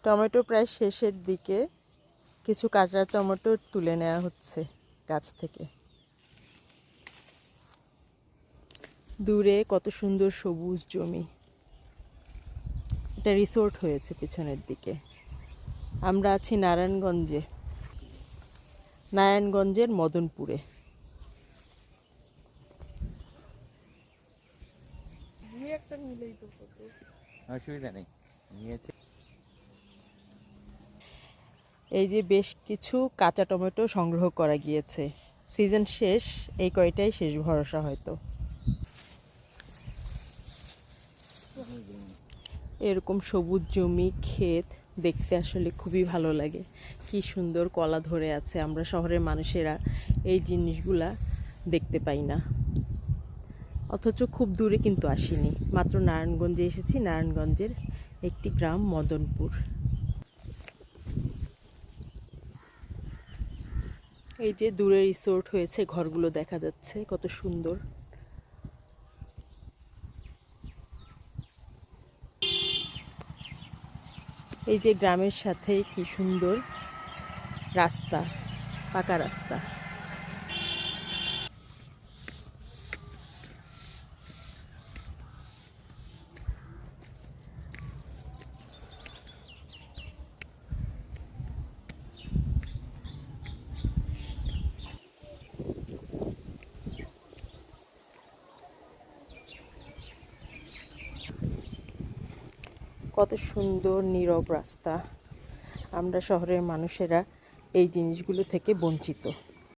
Tomato প্রায় শেষের দিকে, কিছু কাঁচা টমেটো তুলে নেওয়া হচ্ছে গাছ থেকে। দূরে কত সুন্দর সবুজ জমি, এটা রিসোর্ট হয়েছে পিছনের দিকে। আমরা আছি নারায়ণগঞ্জের মদনপুরে। অসুবিধা নেই, নিয়েছে। এই যে বেশ কিছু কাঁচা টমেটো সংগ্রহ করা গিয়েছে, সিজন শেষ, এই কয়টাই শেষ ভরসা হয়তো। এরকম সবুজ জমি, ক্ষেত দেখতে আসলে খুবই ভালো লাগে। কি সুন্দর কলা ধরে আছে, আমরা শহরের মানুষেরা এই জিনিসগুলা দেখতে পাই না। অথচ খুব দূরে কিন্তু আসিনি, মাত্র নারায়ণগঞ্জে এসেছি, নারায়ণগঞ্জের একটি গ্রাম মদনপুর। এই যে দূরে রিসোর্ট হয়েছে, ঘরগুলো দেখা যাচ্ছে কত সুন্দর। এই যে গ্রামের সাথে কি সুন্দর রাস্তা, পাকা রাস্তা। কত সুন্দর নীরব রাস্তা। আমরা শহরের মানুষেরা এই জিনিসগুলো থেকে বঞ্চিত।